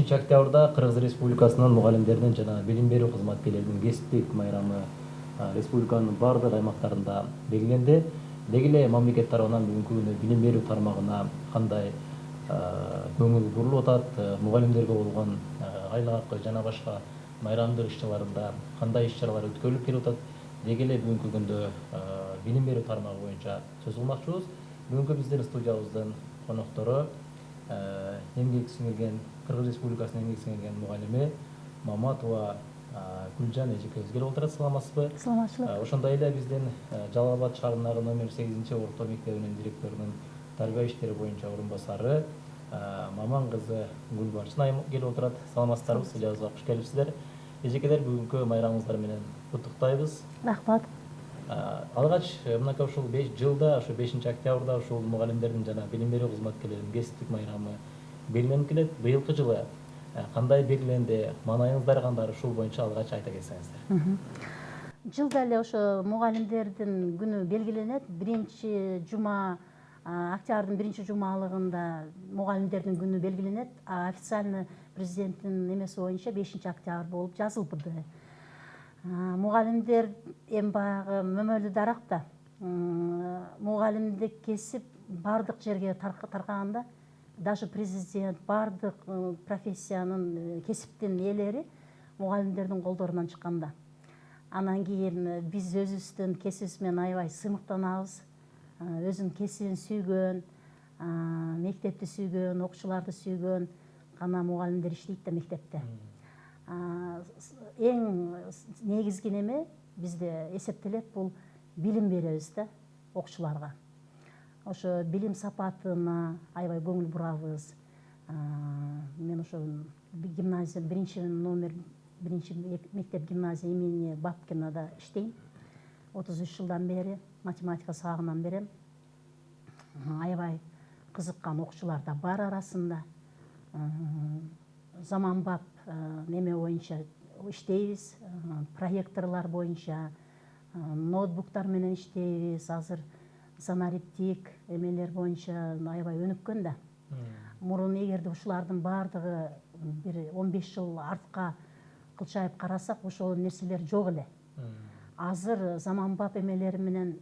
5-октябрда Кыргыз Республикасынын мугалимдеринин жана билим берүү кызматкерлеринин кесиптик майрамы республиканын бардык аймактарында белгиленди. Деги эле мамлекет тарабынан бүгүнкү күнү билим берүү тармагына кандай көңүл бурулуп атат, мугалимдерге болгон айлык жана башка майрамдык иш-чараларында кандай иш-чаралар өткөрүлүп келип атат. Деги эле бүгүнкү күндө билим берүү тармагы боюнча сөз кылмакчыбыз. Бүгүнкү биздин студиябыздын коноктору эмгек сиңирген Кыргыз Республикасынын эмгек сиңирген мугалими Маматова Гүлжан эжекебиз келип отурат. Саламатсызбы? Саламатчылык. Ошондой эле биздин Жалал Абад шаарындагы номер 8-орто мектебинин директорунун тарбия иштери боюнча орун басары Маман кызы Гүлбарчын келип отурат. Саламатсыздарбы? Студиябызга куш келипсиздер. Эжекелер, бүгүнкү майрамыңыздар менен куттуктайбыз. Рахмат. Алгач мынакей ушул 5 жылда, ошо 5-октябрда ушул мугалимдердин жана билим берүү кызматкерлеринин кесиптик майрамы белгиленип келет. Быйылкы жылы кандай белгиленди, маанайыңыздар кандай, ушул боюнча алгач айта кетсеңиздер. Жылда эле ошо мугалимдердин күнү белгиленет. Биринчи жума, октябрдын биринчи жумалыгында мугалимдердин күнү белгиленет. Официально президенттин эмеси боюнча 5-октябрь болуп жазылды. Мугалимдер эми баягы мөмөлүү даракта. Мугалимдик кесип бардык жерге таркаганда, даже президент бардык профессиянын кесиптин ээлери мугалимдердин колдорунан чыкканда. Анан кийин биз өзүбүздүн кесибибиз менен аябай сыймыктанабыз. Өзүнүн кесибин сүйгөн, мектепти сүйгөн, окуучуларды сүйгөн гана мугалимдер иштейт да мектепте. Эң негизги неме бизде эсептелет, бул билим беребиз да окуучуларга. Ошо билим сапатына аябай көңүл бурабыз. Мен ошо гимназия биринчи мектеп гимназия имени Бабкинада иштейм. 33 жылдан бери математика сабагынан берем. Аябай кызыккан окуучулар да бар арасында. Заманбап неме боюнча иштейбиз, проекторлор боюнча, ноутбуктар менен иштейбиз. Азыр санариптик эмелер боюнча аябай өнүккөн да. Мурун эгерде ушулардын бардыгы бир 15 жыл артка кылчайып карасак, ошол нерселер жок эле. Азыр заманбап эмелери менен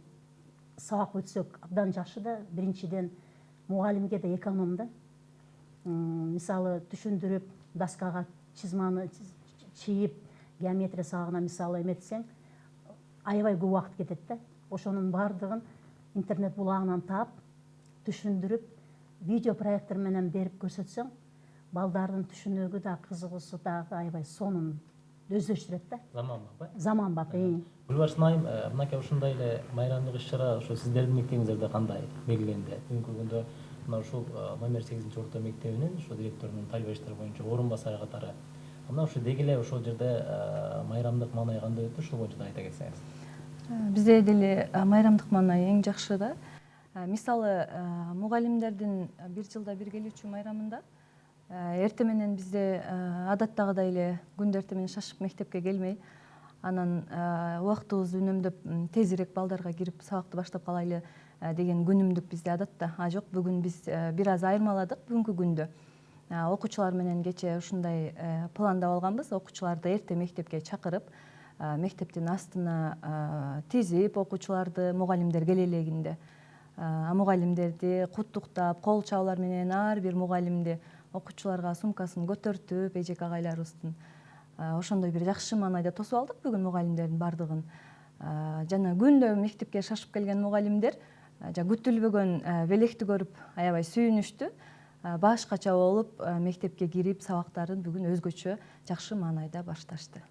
сабак өтсөк абдан жакшы да. Биринчиден мугалимге да эконом да. Мисалы түшүндүрүп, доскага чызманы чийип, геометрия сабагына мисалы эметсең, аябай көп убакыт кетет да. Ошонун бардыгын интернет булагынан таап, түшүндүрүп, видео проектор менен берип көрсөтсөң, балдардын түшүнүүгү да, кызыгуусу дагы аябай сонун өздөштүрөт да. Заманбап, Заманбап. Гүлбарчын айым, мынакей ушундай эле майрамдык иш-чара ошо сиздердин мектебиңиздерде кандай белгиленди? Бүгүнкү күндө мына ушул номер 8-орто мектебинин ошо директорунун тарбия иштери боюнча орун басары катары. Мына ошо деги эле ошол жерде майрамдык маанай кандай өттү? Ушул боюнча да айта кетсеңиз. Бизде деле майрамдык маанай эң жакшы да. Мисалы, мугалимдердин бир жылда бир келүүчү майрамында эртең менен бизде адаттагыдай эле күндө эртең менен шашып мектепке келмей, анан убактыбызды үнөмдөп тезирээк балдарга кирип сабакты баштап калайлы деген күнүмдүк бизде адатта. Жок, бүгүн биз бир аз айырмаладык бүгүнкү күндө. Окуучулар менен кечээ ушундай пландап алганбыз. Окуучуларды эртең мектепке чакырып, мектептин астына тизип, окуучуларды мугалимдер келе элегинде мугалимдерди куттуктап, кол чабуулар менен ар бир мугалимди окуучуларга сумкасын көтөртүп, эжек агайларыбыздын ошондой бир жакшы маанайда тосуп алдык бүгүн мугалимдердин бардыгын. Жана күндө мектепке шашып келген мугалимдер күтүлбөгөн белекти көрүп аябай сүйүнүштү. Башкача болуп мектепке кирип сабактарын бүгүн өзгөчө жакшы маанайда башташты.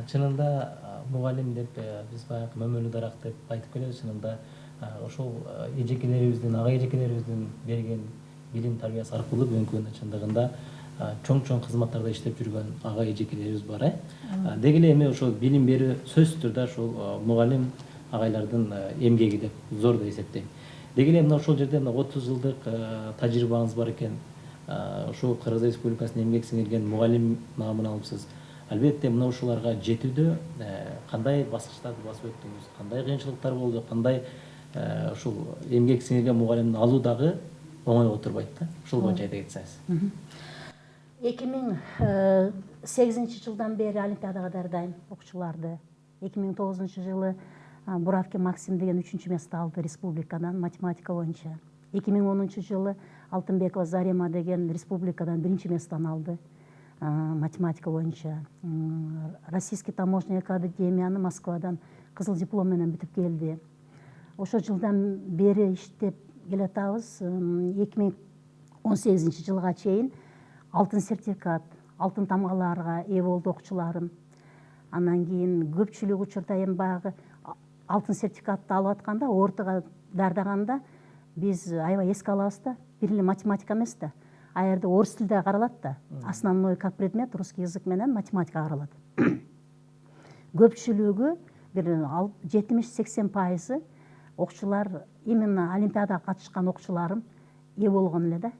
Чынында мугалим деп биз баягы мөмөлүү дарак деп айтып келебиз. Чынында ошол эжекелерибиздин, ага эжекелерибиздин берген билим тарбиясы аркылуу бүгүнкү күндө чындыгында чоң кызматтарда иштеп жүргөн ага эжекелерибиз бар. Деги эле эми ошол билим берүү сөзсүз түрдө ошол мугалим агайлардын эмгеги деп зор деп эсептейм. Деги эле мына ошол жерде 30 жылдык тажрыйбаңыз бар экен. Ушул Кыргыз Республикасынын эмгек сиңирген мугалим наамын алыпсыз. Албетте мына ушуларга жетүүдө кандай баскычтарды басып өттүңүз? Кандай кыйынчылыктар болду? Кандай ушул эмгек сиңирген мугалимди алуу дагы оңой отурбайт да. Ушул боюнча айта кетсеңиз. 2008 жылдан бери олимпиадага даярдайм окуучуларды. 2009 жылы Буравкин Максим деген 3-чү место алды республикадан математика боюнча. 2010 жылы Алтынбекова Зарема деген республикадан 1-чү местон алды математика боюнча. Российский таможенный академияны Москвадан кызыл диплом менен бүтүп келди. Ошо жылдан бери иштеп келатабыз. 2018 жылга чейин алтын сертификат, алтын тамгаларга ээ болду окуучуларым. Анан кийин көпчүлүк учурда эми баягы алтын сертификатты алып атканда, ортого даярдаганда биз аябай эске алабыз да, бир эле математика эмес да. А жерде орус тилде каралат да. Основной как предмет русский язык менен математика каралат. Көпчүлүгү бир 70-80% окуучулар именно олимпиадага катышкан окуучуларым ээ болгон эле да.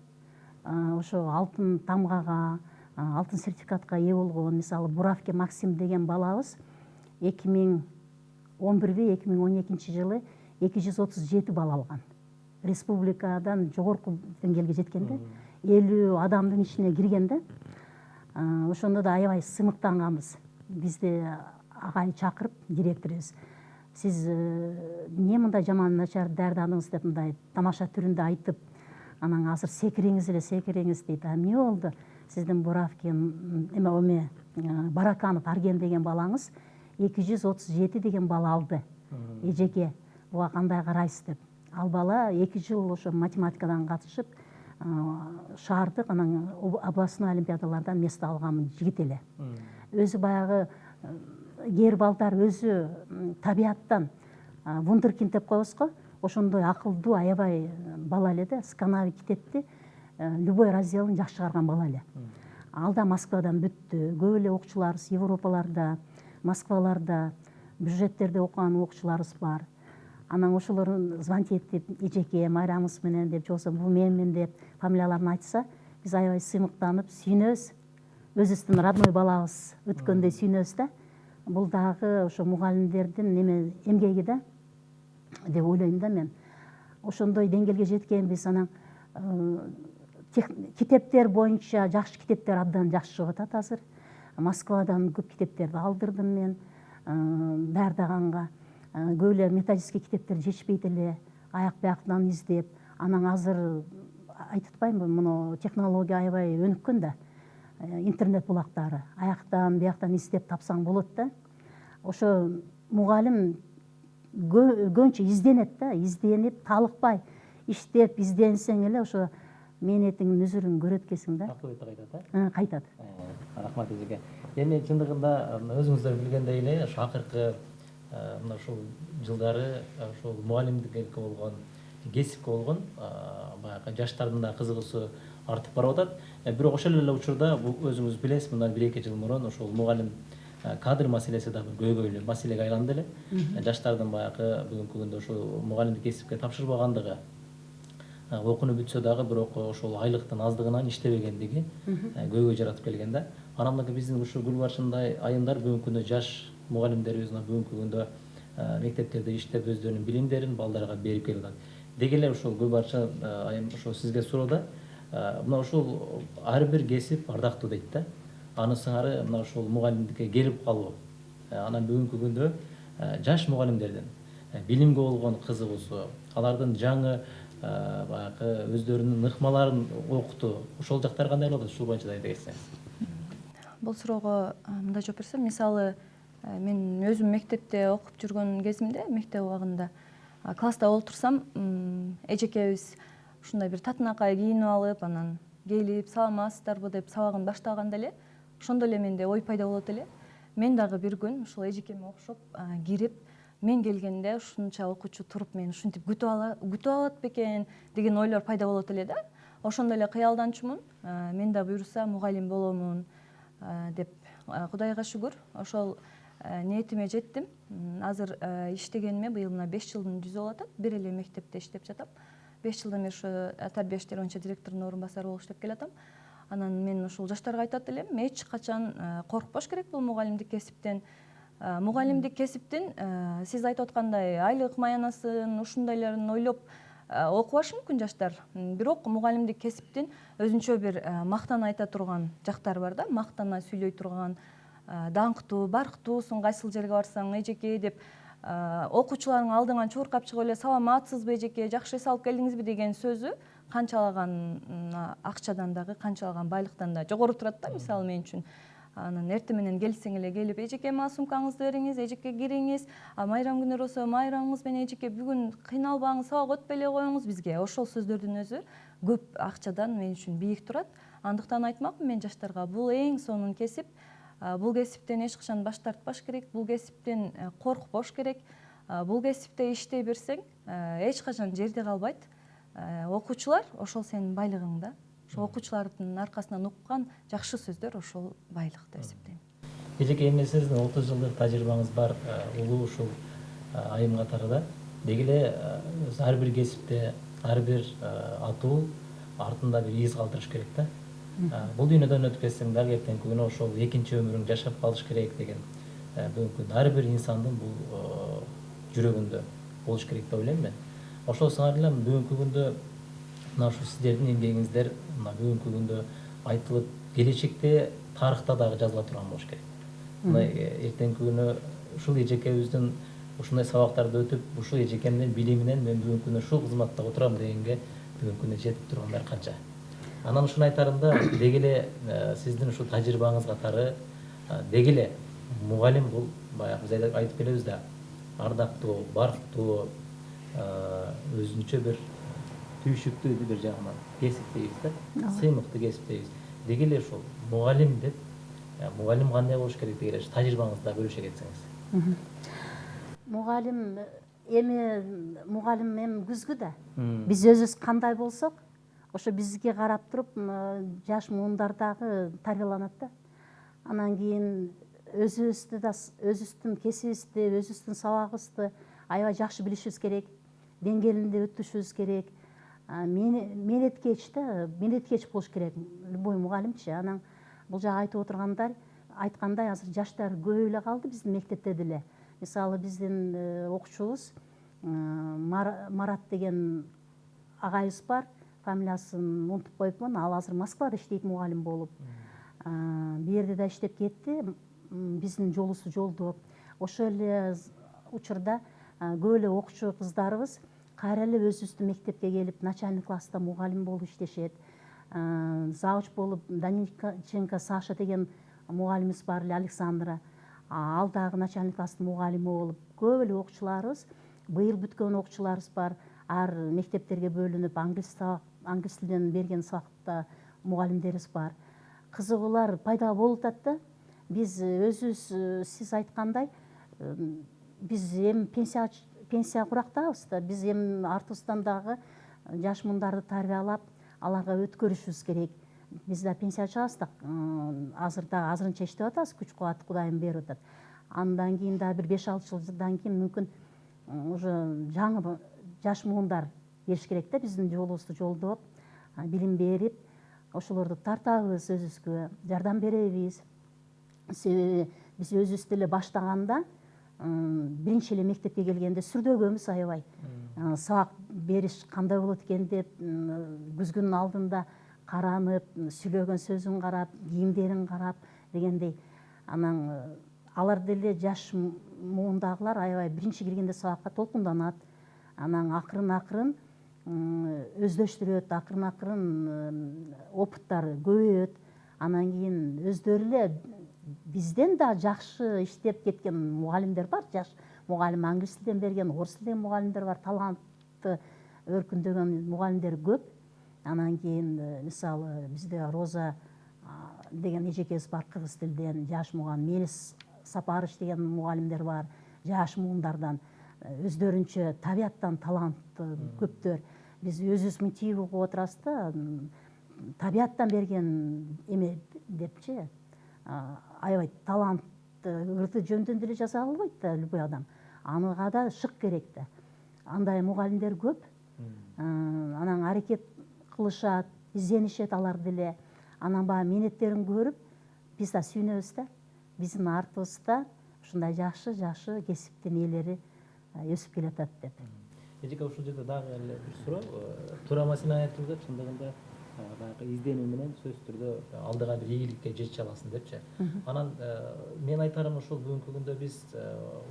Ошо алтын тамгага, алтын сертификатка ээ болгон, мисалы Буравкин Максим деген балабыз 2011-2012 жылы 237 балл алган. Республикадан жогорку деңгээлге жеткенде 50 адамдын ичине киргенде. Ошондо да аябай сыймыктанганбыз. Бизди агай чакырып, директорубуз, сиз эмне мындай жаман начар даярдадыңыз деп мындай тамаша түрүндө айтып, анан азыр секириңиз дейт. Эмне болду? Сиздин Буравкин Бараканов Арген деген балаңыз 237 деген балл алды. Эжеке, буга кандай карайсыз деп. Ал бала 2 жыл ошо математикадан катышып, шаардык анан областной олимпиадалардан место алган жигит эле. Өзү баягы кээ балдар өзү табияттан вундеркинд деп коебуз го, ошондой акылдуу аябай бала эле да, скановый китепти любой разделин жакшы чыгарган бала эле. Ал да Москвадан бүттү. Көп эле окуучуларыбыз Европаларда, Москваларда, бюджеттерде окуган окуучуларыбыз бар. Анан ошолорун звонить этип, эжеке, майрамыңыз менен деп, же болбосо бул менмин деп фамилияларын айтса, биз аябай сыймыктанып, сүйүнөбүз. Өзүбүздүн родной балабыз өткөндөй сүйүнөбүз да. Бул дагы ошо мугалимдердин эмгеги да деп ойлойм да мен. Ошондой деңгээлге жеткенбиз. Анан китептер боюнча жакшы китептер абдан жакшы чыгып атат азыр. Москвадан көп китептерди алдырдым мен даярдаганга. Көп эле методический китептер жетишпейт эле, аяк бияктан издеп. Анан азыр айтып атпаймынбы, муну технология аябай өнүккөн да. Интернет булактары аяктан бияктан издеп тапсаң болот да. Ошо мугалим көбүнчө изденет да, изденип талыкпай иштеп изденсең эле ошо мээнетиңдин үзүрүн көрөт экенсиң да. Акыбети кайтат, кайтат. Рахмат эжеке. Эми чындыгында өзүңүздөр билгендей эле ошо акыркы мына ушул жылдары ошол мугалимдикке болгон, кесипке болгон баягы жаштардын да кызыгуусу артып барып атат. Бирок ошол эле учурда өзүңүз билесиз, мындан 1-2 жыл мурун ошол мугалим кадр маселеси да көйгөйлүү маселеге айланды эле. Жаштардын баягы бүгүнкү күндө ошол мугалимдик кесипке тапшырбагандыгы, окууну бүтсө дагы бирок ошол айлыктын аздыгынан иштебегендиги көйгөй жаратып келген да. Анан биздин ушул Гүлбарчындай айымдар бүгүнкү күндө жаш мугалимдерибиз бүгүнкү күндө мектептерде иштеп өздөрүнүн билимдерин балдарга берип келип атат. Деги эле ушул Гүлбарчын айым ошо сизге суроодо, мына ушул ар бир кесип ардактуу дейт да. Аны сыңары мына ушул мугалимдикке келип калуу. Анан бүгүнкү күндө жаш мугалимдердин билимге болгон кызыгуусу, алардын жаңы баягы өздөрүнүн ыкмаларын окутуу, ошол жактар кандай болот? Ушул боюнча да айта кетсеңиз. Бул суроого мындай жооп берсем, мисалы мен өзүм мектепте окуп жүргөн кезимде, мектеп убагында класста олтурсам, эжекебиз ушундай бир татынакай кийинип алып, анан келип, саламатсыздарбы деп сабагын баштаганда эле, ошондо эле менде ой пайда болот эле. Мен дагы бир күн ушул эжекеме окшоп кирип, мен келгенде ушунча окуучу туруп мени ушинтип күтүп алат бекен деген ойлор пайда болот эле да. Ошондо эле кыялданчумун, мен да буюрса мугалим боломун деп. Кудайга шүгүр, ошол ниетиме жеттим. Азыр иштегениме быйыл мына 5 жылдын жүзү болуп атат. Бир эле мектепте иштеп жатам. 5 жылдан бери ошо тарбия иштери боюнча директордун орун басары болуп иштеп келатам. Анан мен ушул жаштарга айтат элем, эч качан коркпош керек бул мугалимдик кесиптен. Мугалимдик кесиптин сиз айтып аткандай айлык маянасын, ушундайларын ойлоп окубашы мүмкүн жаштар. Бирок мугалимдик кесиптин өзүнчө бир мактан айта турган жактары бар да, мактана сүйлөй турган, даңктуу, барктуусуң, кайсыл жерге барсаң, эжеке деп окуучуларың алдыңан чуркап чыгып эле саламатсызбы эжеке, жакшы эс алып келдиңизби деген сөзү канчалаган акчадан дагы, канчалаган байлыктан да жогору турат да, мисалы мен үчүн. Анан эртең менен келсең эле келип, эжеке мага сумкаңызды бериңиз, эжеке кириңиз, майрам күнү болсо майрамыңыз менен эжеке бүгүн кыйналбаңыз, сабак өтпөй эле коюңуз бизге. Ошол сөздөрдүн өзү көп акчадан мен үчүн бийик турат. Андыктан айтмакмын мен жаштарга, бул эң сонун кесип. Бул кесиптен эч качан баш тартпаш керек, бул кесиптен коркпош керек. Бул кесипте иштей берсең, эч качан жерде калбайт. Окуучулар ошол сенин байлыгың да. Ошо окуучулардын аркасынан уккан жакшы сөздөр ошол байлык деп эсептейм. Эжеке, эми сиздин 30 жылдык тажрыйбаңыз бар улуу ушул айым катарында. Деги эле ар бир кесипте, ар бир атуу артында бир из калтырыш керек да. Бул дүйнөдөн өтүп кетсең дагы эртеңки күнү ошол экинчи өмүрүң жашап калыш керек деген бүгүнкү ар бир инсандын бул жүрөгүндө болуш керек деп ойлойм мен. Ошол сыңар эле бүгүнкү күндө мына ушу сиздердин эмгегиңиздер мына бүгүнкү күндө айтылып, келечекте тарыхта дагы жазыла турган болуш керек. Мына эртеңки күнү ушул эжекебиздин ушундай сабактарды өтүп, ушул эжекемдин билиминен мен бүгүнкү күнү ушул кызматта отурам дегенге бүгүнкү күнү жетип тургандар канча. Анан ушуну айтарымда деги эле сиздин ушул тажрыйбаңыз катары деги эле мугалим бул баягы биз айтып келебиз да, ардактуу, барктуу, өзүнчө бир түйшүктүү бир жагынан кесип дейбиз да, сыймыктуу кесип дейбиз. Деги эле ушул мугалим деп, мугалим кандай болуш керек деген тажрыйбаңызды бөлүшө кетсеңиз. Мугалим эми күзгү да. Биз өзүбүз кандай болсок, ошо бизге карап туруп жаш муундар дагы тарбияланат да. Анан кийин өзүбүздүн кесибибизди, өзүбүздүн сабагыбызды аябай жакшы билишибиз керек, деңгээлинде өтүшүбүз керек. Менеткеч болуш керек любой мугалимчи. Анан бул жагы айтып айткандай азыр жаштар көп эле калды биздин мектепте деле. Мисалы биздин окуучубуз Марат деген агайыбыз бар, фамилиясын унутуп коюпмун. Ал азыр Москвада иштейт мугалим болуп. Бул жерде да иштеп кетти. Биздин жолубузду жолдоп. Ошол эле учурда көп эле окуучу кыздарыбыз кайра эле өзүбүздүн мектепке келип, начальный класста мугалим болуп иштешет. Завуч болуп Даниченко Саша деген мугалимибиз бар эле, Александра. Ал дагы начальный класстын мугалими болуп, көп эле окуучуларыбыз, быйыл бүткөн окуучуларыбыз бар. Ар мектептерге бөлүнүп, англис тилинен берген сабакта мугалимдерибиз бар. Кызыгуулар пайда болуп атат да. Биз өзүбүз сиз айткандай, биз эми пенсия курактабыз да. Биз эми артыбыздан дагы жаш мундарды тарбиялап, аларга өткөрүшүбүз керек. Биз да пенсияга чыгабыз да, азырынча иштеп атабыз, күч кубат Кудайым берип атат. Андан кийин да бир 5-6 жылдан кийин мүмкүн уже жаңы жаш муундар келиш керек да, биздин жолубузду жолдоп, билим берип, ошолорду тартабыз өзүбүзгө, жардам беребиз. Себеби биз өзүбүз деле баштаганда, биринчи эле мектепке келгенде сүрдөгөнбүз аябай. Сабак бериш кандай болот экен деп, күзгүнүн алдында каранып, сүйлөгөн сөзүн карап, кийимдерин карап дегендей. Анан алар деле жаш муундагылар аябай биринчи киргенде сабакка толкунданат. Анан акырын өздөштүрөт, акырын опыттары көбөйөт. Анан кийин өздөрү эле бизден да жакшы иштеп кеткен мугалимдер бар, жаш мугалим, англис тилинен берген, орус тилинен мугалимдер бар, талантты өркүндөгөн мугалимдер көп. Анан кийин мисалы бизде Роза деген эжекебиз бар, кыргыз тилинен жаш мугалим, Мелис Сапарыч деген мугалимдер бар, жаш муундардан. Өздөрүнчө табияттан таланттуу көптөр. Биз өзүбүз мынтип угуп отурабыз да, табияттан берген эме депчи, аябай талантты, ырды жөндөн деле жаза албайт да любой адам. Анага да шык керек да. Андай мугалимдер көп. Анан аракет кылышат, изденишет алар деле. Анан баягы менеттерин көрүп, биз да сүйүнөбүз да. Биздин артыбызда ушундай жакшы кесиптин ээлери өсүп келатат деп. эжеке ушул жерде дагы эле бир суроо. Туура сен айтылды, чындыгында баягы изденүү менен сөзсүз түрдө алдыга бир ийгиликке жетише аласың депчи. Анан мен айтарым ушул бүгүнкү күндө биз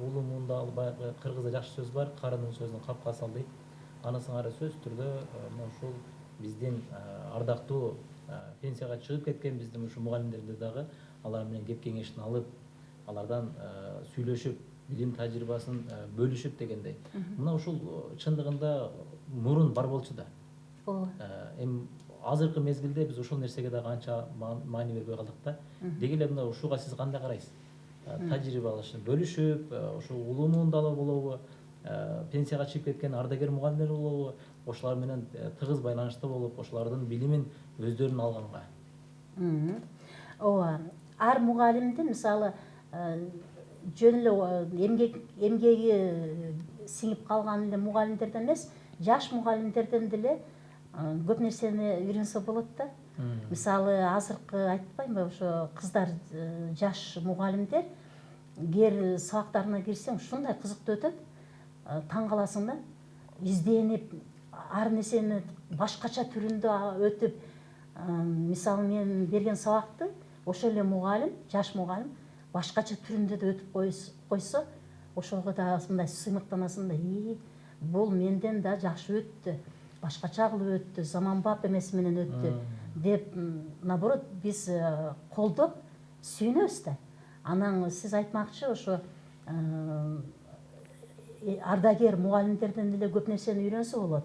улуу муунда баягы кыргызда жакшы сөз бар, карынын сөзүн капка сал дейт. Аны сыңары сөзсүз түрдө мына ушул биздин ардактуу пенсияга чыгып кеткен биздин ушул мугалимдерди дагы алар менен кеп кеңешин алып, алардан сүйлөшүп, билим тажрыйбасын бөлүшүп дегендей. Мына ушул чындыгында мурун бар болчу да. ооба Эми азыркы мезгилде биз ушул нерсеге дагы анча маани бербей калдык да. Деги эле мына ушуга сиз кандай карайсыз? Тажрыйба алышып, бөлүшүп, ушул улуу муундагы болобу, пенсияга чыгып кеткен ардагер мугалимдер болобу, ошолар менен тыгыз байланышта болуп, ошолордун билимин өздөрүнө алганга. ооба ар мугалимдин мисалы жөн эле эмгеги сиңип калган эле мугалимдерден эмес, жаш мугалимдерден деле көп нерсени үйрөнсө болот да. Мисалы азыркы айтпаймынбы, ошо кыздар, жаш мугалимдер эгер сабактарына кирсең ушундай кызыктуу өтөт, таң каласың да. Изденип, ар нерсени башкача түрүндө өтүп, мисалы мен берген сабакты ошол эле мугалим, жаш мугалим башкача түрүндө да өтүп койсо, ошого да мындай сыймыктанасың да, бул менден да жакшы өттү, башкача кылып өттү, заманбап эмеси менен өттү деп, наоборот, биз колдоп сүйүнөбүз да. Анан сиз айтмакчы, ошо ардагер мугалимдерден деле көп нерсени үйрөнсө болот.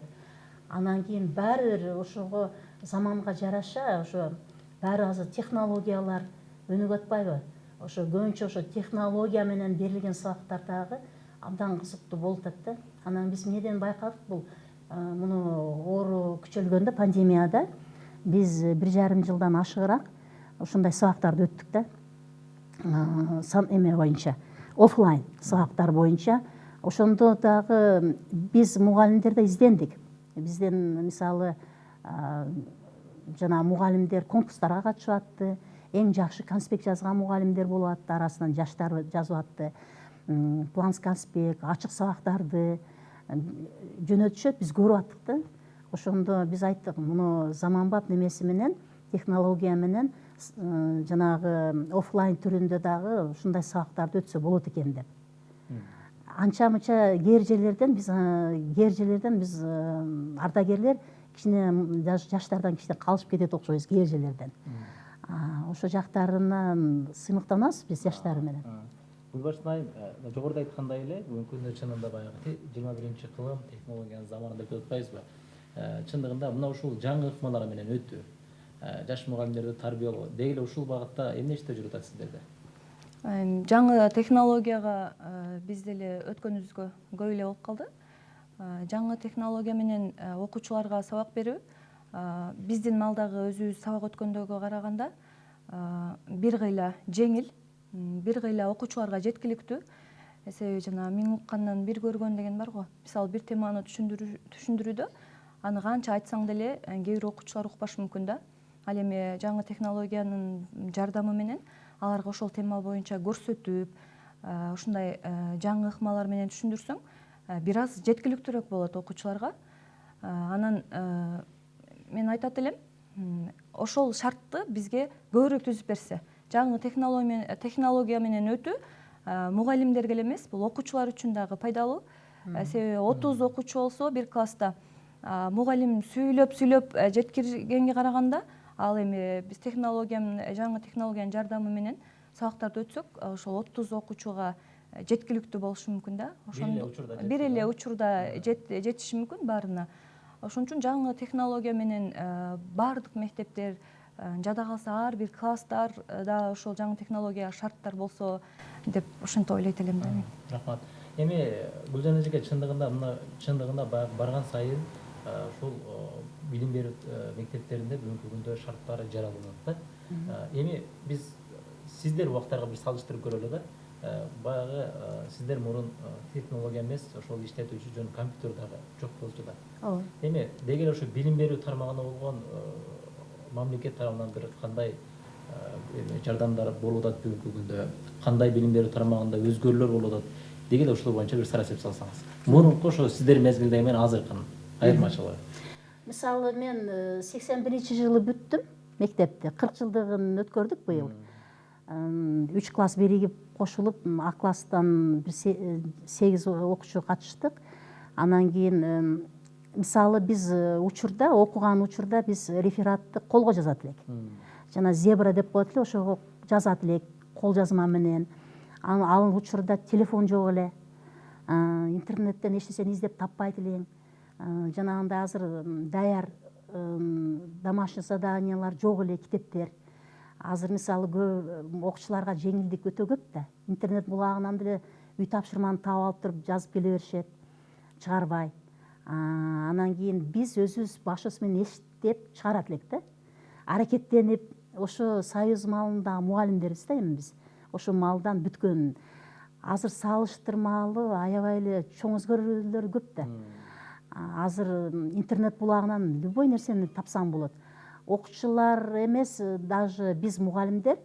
Анан кийин баары бир ошого заманга жараша, ошо баары азыр технологиялар өнүгүп атпайбы? Ошо көбүнчө ошо технология менен берилген сабактар дагы абдан кызыктуу болуп атат да. Анан биз эмнеден байкадык, бул муну оору күчөлгөндө, пандемияда биз 1,5 жылдан ашыгыраак ушундай сабактарды өттүк да. Эме боюнча, офлайн сабактар боюнча. Ошондо дагы биз мугалимдер да издендик. Бизден мисалы жана мугалимдер конкурстарга катышып атты. Эң жакшы конспект жазган мугалимдер болуп атты, арасынан жаштар жазып атты. План конспект, ачык сабактарды жөнөтүшөт, биз көрүп аттык да. Ошондо биз айттык, муну заманбап немеси менен, технология менен жанагы офлайн түрүндө дагы ушундай сабактарды өтсө болот экен деп. Анча-мынча кээ жерлерден биз ардагерлер кичине жаштардан кичине калышып кетет окшойбуз кээ жерлерден. Ошо жактарынан сыймыктанабыз биз жаштар менен. Гүлбарчын айым, жогоруда айткандай эле, бүгүнкү күндө чынында баягы 21-кылым технологиянын заманында деп атпайбызбы? Чындыгында мына ушул жаңы ыкмалар менен өтүү, жаш мугалимдерди тарбиялоо, деги эле ушул багытта эмне иштеп жүрүп атат сиздерде? Жаңы технологияга биз деле өткөнүбүзгө көп эле болуп калды. Жаңы технология менен окуучуларга сабак берүү биздин малдагы өзүбүз сабак өткөндөгө караганда бир кыйла жеңил, бир кыйла окуучуларга жеткиликтүү. Себеби жана миң уккандан бир көргөн деген бар го. Мисалы бир теманы түшүндүрүүдө аны канча айтсаң деле кээ бир окуучулар укпашы мүмкүн да. Ал эми жаңы технологиянын жардамы менен аларга ошол тема боюнча көрсөтүп, ушундай жаңы ыкмалар менен түшүндүрсөң, бир аз жеткиликтүүрөөк болот окуучуларга. Анан мен айтат элем, ошол шартты бизге көбүрөөк түзүп берсе, жаңы технология менен өтүү мугалимдерге эле эмес, бул окуучулар үчүн дагы пайдалуу. Себеби 30 окуучу болсо бир класста, мугалим сүйлөп жеткиргенге караганда, ал эми биз жаңы технологиянын жардамы менен сабактарды өтсөк, ошол 30 окуучуга жеткиликтүү болушу мүмкүн да. Бир эле учурда жетиши мүмкүн баарына. Ошон үчүн жаңы технология менен баардык мектептер, жада калса ар бир класстар да ошол жаңы технология шарттар болсо деп ошентип ойлойт элем да мен. Рахмат. Эми Гүлжан эжеке, чындыгында барган сайын ушул билим берүү мектептеринде бүгүнкү күндө шарттары жараланат да. Эми биз сиздер убактарга бир салыштырып көрөлү да. Баягы сиздер мурун технология эмес, ошол иштетүүчү жөн компьютер дагы жок болчу да. Ооба. Эми деги эле ошо билим берүү тармагына болгон мамлекет тарабынан бир кандай жардамдар болуп атат бүгүнкү күндө, кандай билим берүү тармагында өзгөрүүлөр болуп атат? деги эле ушул боюнча бир сараптап салсаңыз. Мурунку ошо сиздер мезгилдеги менен азыркынын айырмачылыгы. Мисалы мен 81-жылы бүттүм мектепти. 40 жылдыгын өткөрдүк быйыл. 3 класс биригип кошулуп, А класстан бир 8 окуучу катыштык. Анан кийин мисалы биз учурда, окуган учурда биз рефератты колго жазат элек. Жана зебра деп коет эле, ошого жазат элек кол жазма менен. Ал учурда телефон жок эле. Интернеттен эч нерсени издеп таппайт элең. Жанагындай азыр даяр домашний заданиялар жок эле, китептер. Азыр мисалы көп окуучуларга жеңилдик өтө көп да. Интернет булагынан деле үй тапшырманы таап алып туруп жазып келе беришет, чыгарбай. Анан кийин биз өзүбүз башыбыз менен эчтеп чыгарат элек да. Аракеттенип, ошо союз малындагы мугалимдербиз да эми биз. Ошо малдан бүткөн. Азыр салыштырмалуу аябай эле чоң өзгөрүүлөр көп да. Азыр интернет булагынан любой нерсени тапсаң болот. Окуучулар эмес, даже биз мугалимдер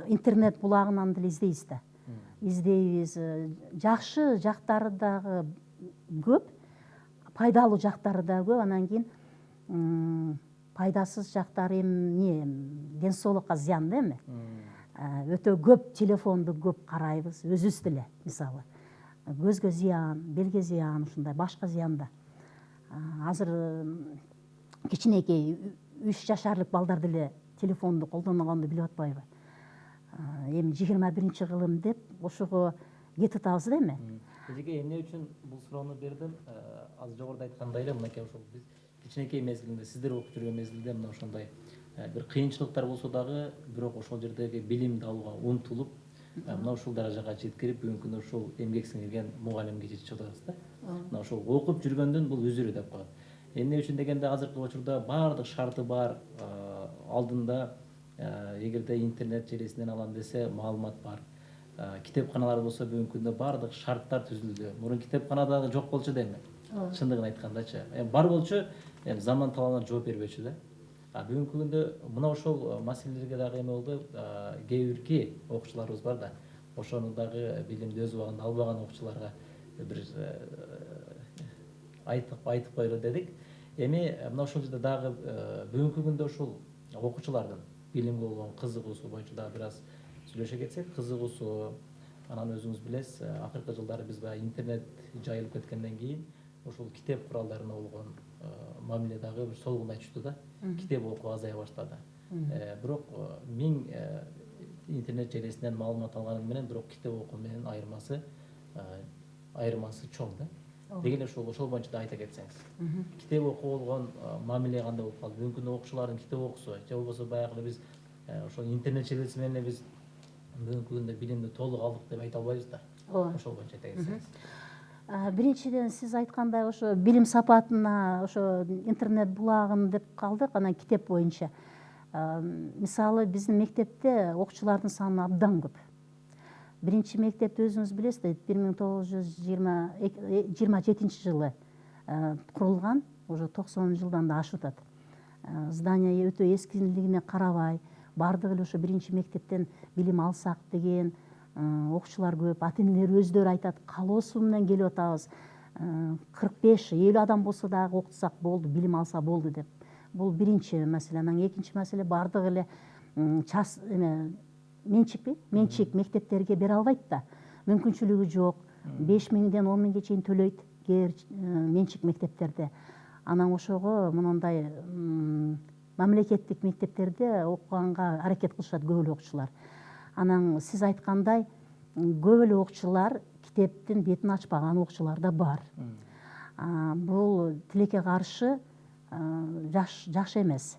интернет булагынан деле издейбиз да. Издейбиз. Жакшы жактары дагы көп, пайдалуу жактары да көп. Анан кийин пайдасыз жактары эмне, ден соолукка зыян да эми. Өтө көп телефонду көп карайбыз, өзүбүз деле мисалы. Көзгө зыян, белге зыян, ушундай башка зыян да. Азыр кичинекей 3 жашарлык балдар деле телефонду колдонгонду билип атпайбы? Эми 21-кылым деп ошого кетип атабыз да эми. Эжеке, эмне үчүн бул суроону бердим? Азыр жогоруда айткандай эле, мынакей ошол биз кичинекей мезгилинде, сиздер окуп жүргөн мезгилде мына ошондой бир кыйынчылыктар болсо дагы, бирок ошол жердеги билимди алууга умтулуп, мына ушул даражага жеткирип, бүгүнкү күндө ушул эмгек сиңирген мугалимге жетип атабыз да. Мына ошол окуп жүргөндүн бул үзүрү деп коет. Эмне үчүн дегенде азыркы учурда баардык шарты бар, алдында эгерде интернет желесинен алам десе маалымат бар. Китепканалар болсо бүгүнкү күндө баардык шарттар түзүлдү. Мурун китепкана дагы жок болчу да эми. Чындыгын айткандачы. Бар болчу, заман талабына жооп бербечү да. Бүгүнкү күндө мына ошол маселелерге дагы эме болду, кээ бирки окуучуларыбыз бар да. Ошону дагы билимди өз убагында албаган окуучуларга бир айтып коелу дедик. Эми мына ошол жерде дагы бүгүнкү күндө ушул окуучулардын билимге болгон кызыгуусу боюнча дагы бир аз сүйлөшө кетсек, кызыгуусу, анан өзүңүз билесиз, акыркы жылдары биз баягы интернет жайылып кеткенден кийин ошол китеп куралдарына болгон мамиле дагы бир солгундай түштү да. Китеп окуу азая баштады. Бирок мен интернет желесинен маалымат алганым менен, бирок китеп окуу менен айырмасы чоң да. Деги эле ошол боюнча да айта кетсеңиз. Китеп окуу болгон мамиле кандай болуп калды? Бүгүнкү күндө окуучулардын китеп окуусу, же болбосо баягы эле биз ошол интернет желеси менен биз бүгүнкү күндө билимди толук алдык деп айта албайбыз да. Ошол боюнча айта кетсеңиз. Биринчиден сиз айткандай ошо билим сапатына ошо интернет булагын деп калдык, анан китеп боюнча. Мисалы биздин мектепте окуучулардын саны абдан көп. Биринчи мектепти өзүңүз билесиз, 1927 курулган, уже 90 жылдан да ашып атат. Здание өтө эскилигине карабай, бардыгы эле ошо биринчи мектептен билим алсак деген окуучулар көп. Ата энелер өздөрү айтат, каалоосу менен келип атабыз. 45-50 адам болсо дагы окутсак болду, билим алса болду деп. Бул биринчи маселе. Анан экинчи маселе, бардыгы эле менчик мектептерге бере албайт да. Мүмкүнчүлүгү жок. 5 миңден 10 миңге чейин төлөйт менчик мектептерде. Анан ошого мындай мамлекеттик мектептерде окуганга аракет кылышат көп эле окуучулар. Анан сиз айткандай, көп эле окуучулар китептин бетин ачпаган окуучулар да бар. Бул тилекке каршы жакшы эмес.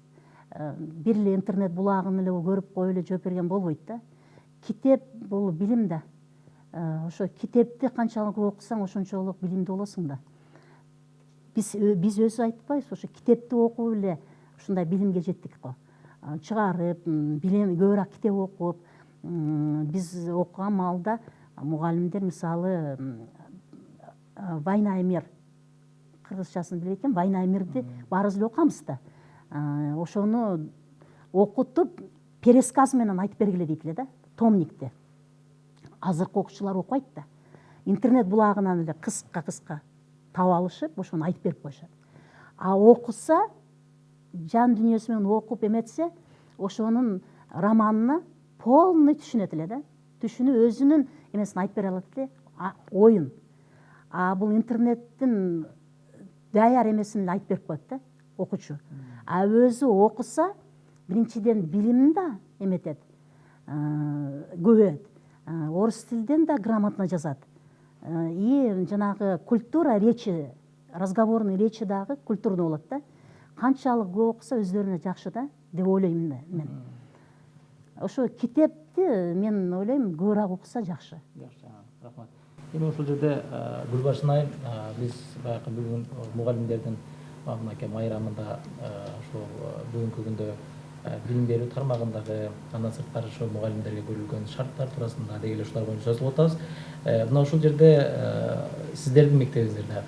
Бир эле интернет булагын эле көрүп коюп эле жооп берген болбойт да. Китеп бул билим да. Ошо китепти канчалык окусаң, ошончолук билимдүү болосуң да. Биз өзү айтпайбыз, ошо китепти окуп эле ушундай билимге жеттик го. Чыгарып, билим көбүрөөк китеп окуп, биз окуган маалда мугалимдер мисалы «Война и мир», кыргызчасын билет экен, «Война и мирди» баарыбыз эле окуганбыз да. Ошону окутуп, пересказ менен айтып бергиле дейт эле да, томникти. Азыркы окуучулар окубайт да. интернет булагынан эле кыска таап алышып ошону айтып берип коюшат. А окуса, жан дүйнөсү менен окуп эметсе, ошонун романына полный түшүнөт эле да. Түшүнүп өзүнүн эмесин айтып бере алат эле, оюн. А бул интернеттин даяр эмесин эле айтып берип коет да окуучу. А өзү окуса, биринчиден билим да эметет, көбөйөт. Орус тилден да грамотно жазат. И жанагы культура речи, разговорный речи дагы культурный болот да. Канчалык көп окуса өздөрүнө жакшы да деп ойлойм мен. Ошо китепти мен ойлойм көбүрөөк окуса жакшы. Жакшы, рахмат. Эми ушул жерде Гүлбаршын айым, биз баягы бүгүн мугалимдердин мынакей майрамында ошол бүгүнкү күндө билим берүү тармагындагы, андан сырткары ошо мугалимдерге көрүлгөн шарттар туурасында деги эле ушулар боюнча сөз кылып атабыз. Мына ушул жерде сиздердин мектебиңиздерде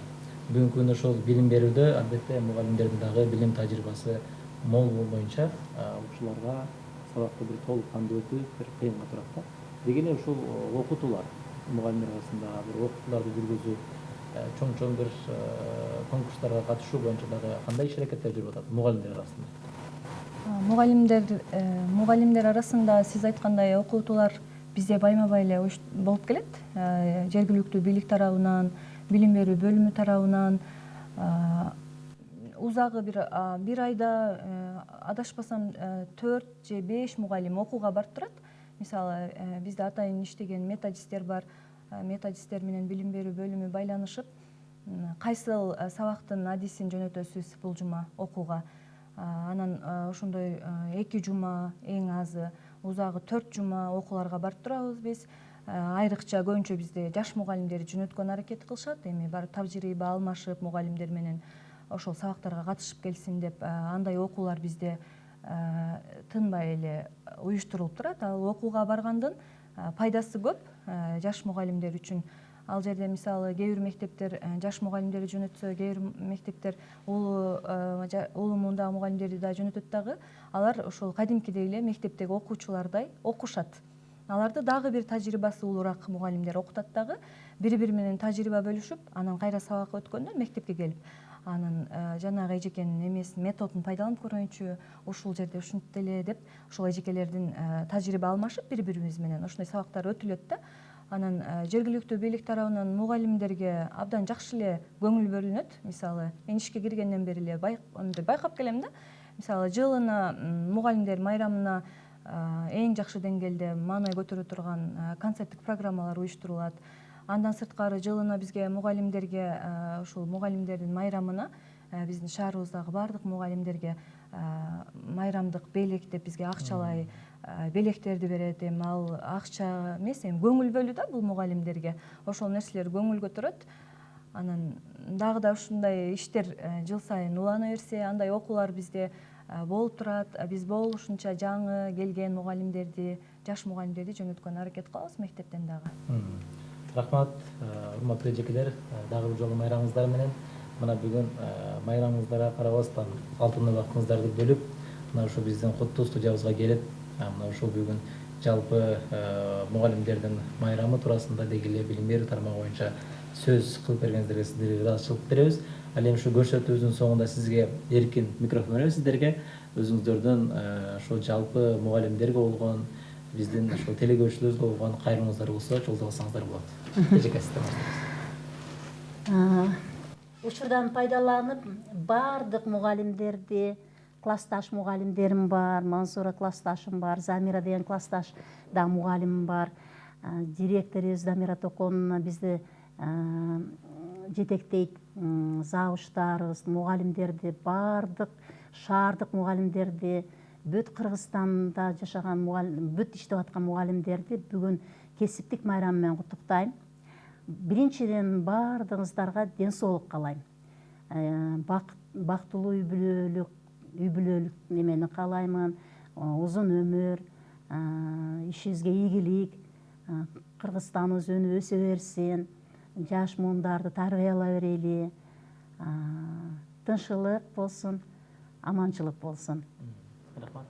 бүгүнкү күндө ошол билим берүүдө албетте мугалимдердин дагы билим тажрыйбасы мол болмоюнча ушуларга сабакты бир толук кандуу өтүү бир кыйынга турат да. Деги эле ушул окутуулар мугалимдер арасында бир окутууларды жүргүзүү, чоң бир конкурстарга катышуу боюнча дагы кандай иш-аракеттер жүрүп атат мугалимдер арасында? Мугалимдер арасында сиз айткандай окутуулар бизде байма-бай эле болуп келет. Жергиликтүү бийлик тарабынан, билим берүү бөлүмү тарабынан узагы бир айда адашпасам 4 же 5 мугалим окууга барып турат. Мисалы, бизде атайын иштеген методисттер бар. Методисттер менен билим берүү бөлүмү байланышып, кайсыл сабактын адисин жөнөтөсүз бул жума окууга. Анан ошондой 2 жума эң азы, узагы 4 жума окууларга барып турабыз биз. Айрыкча көбүнчө бизде жаш мугалимдер жөнөткөн аракет кылышат. Эми барып тажрыйба алмашып, мугалимдер менен ошол сабактарга катышып келсин деп, андай окуулар бизде тынбай эле уюштурулуп турат. Ал окууга баргандын пайдасы көп жаш мугалимдер үчүн. Ал жерде мисалы кээ бир мектептер жаш мугалимдерди жөнөтсө, кээ бир мектептер улуу муундагы мугалимдерди да жөнөтөт дагы. Алар ошол кадимкидей эле мектептеги окуучулардай окушат. Аларды дагы бир тажрыйбасы улуураак мугалимдер окутат дагы. Бири-бири менен тажрыйба бөлүшүп, анан кайра сабак өткөндө мектепке келип, анын жанагы эжекенин эмесин, методун пайдаланып көрөйүнчү, ушул жерде ушинтип эле деп, ошол эжекелердин тажрыйба алмашып бири-бирибиз менен ошондой сабактар өтүлөт да. Анан жергиликтүү бийлик тарабынан мугалимдерге абдан жакшы эле көңүл бөлүнөт. Мисалы, мен ишке киргенден бери эле байкап келем да. Мисалы, жылына мугалимдер майрамына эң жакшы деңгээлде маанай көтөрө турган концерттик программалар уюштурулат. Андан сырткары жылына бизге мугалимдерге, ушул мугалимдердин майрамына биздин шаарыбыздагы баардык мугалимдерге майрамдык белек деп бизге акчалай белектерди берет. Эми ал акча эмес, эми көңүл бөлүү да бул мугалимдерге. Ошол нерселер көңүл көтөрөт. Анан дагы да ушундай иштер жыл сайын улана берсе, андай окуулар бизде болуп турат. Биз болушунча жаңы келген мугалимдерди, жаш мугалимдерди жөнөткөн аракет кылабыз мектептен дагы. Рахмат, урматтуу эжекелер, дагы бир жолу майрамыңыздар менен. Мына бүгүн майрамыңыздарга карабастан алтын убактыңыздарды бөлүп, мына ушу биздин куттуу студиябызга келип, мына ушул бүгүн жалпы мугалимдердин майрамы туурасында деги эле билим берүү тармагы боюнча сөз кылып бергениңиздерге сиздерге ыраазычылык билдиребиз. Ал эми ушу көрсөтүүбүздүн соңунда сизге эркин микрофон беребиз сиздерге. Өзүңүздөрдүн ошол жалпы мугалимдерге болгон, биздин ошол телекөрүүчүлөрүбүзгө болгон кайрымыңыздар болсо жолдобосоңуздар болот. Эжеке сизден баштайбыз. Учурдан пайдаланып, баардык мугалимдерди, классташ мугалимдерим бар, Мансура классташым бар, Замира деген классташ да мугалимим бар, директорубуз Дамира Токоновна бизди жетектейт, завуштарыбыз, мугалимдерди, баардык шаардык мугалимдерди, бүт Кыргызстанда жашаган бүт иштеп аткан мугалимдерди бүгүн кесиптик майрам менен куттуктайм. Биринчиден баардыгыңыздарга ден соолук каалайм. Бактылуу үй бүлөлүк немени каалаймын, узун өмүр, ишибизге ийгилик, Кыргызстаныбыз өнүп өсө берсин, жаш муундарды тарбиялай берели, тынччылык болсун, аманчылык болсун. Рахмат,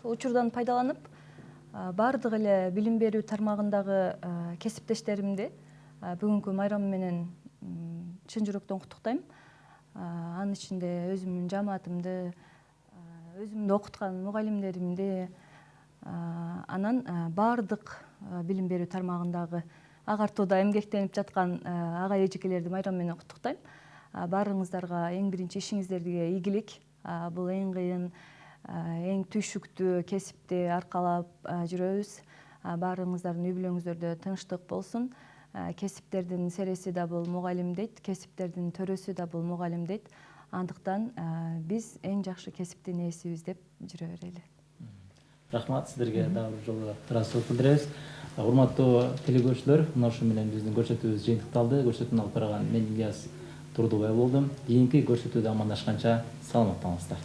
Ушул учурдан пайдаланып, Бардык эле билим берүү тармагындагы кесиптештеримди бүгүнкү майрам менен чын жүрөктөн куттуктайм. Анын ичинде өзүмдүн жамаатымды, өзүмдү окуткан мугалимдеримди, анан бардык билим берүү тармагындагы агартууда эмгектенип жаткан ага эжекелерди майрам менен куттуктайм. Баарыңыздарга эң биринчи ишиңиздерге ийгилик. Бул эң кыйын, эң түйшүктүү кесипти аркалап жүрөбүз. Баарыңыздардын үй бүлөңүздөрдө тынчтык болсун. Кесиптердин сереси да бул мугалим дейт, кесиптердин төрөсү да бул мугалим дейт. Андыктан биз эң жакшы кесиптин ээсибиз деп жүрө берели. Рахмат, сиздерге дагы бир жолу ыраазычылык билдиребиз. Урматтуу телекөрүүчүлөр, мына ушу менен биздин көрсөтүүбүз жыйынтыкталды. Көрсөтүүнү алып барган мен Ильяс Турдубай болдум. Кийинки көрсөтүүдө амандашканча саламатта калыңыздар.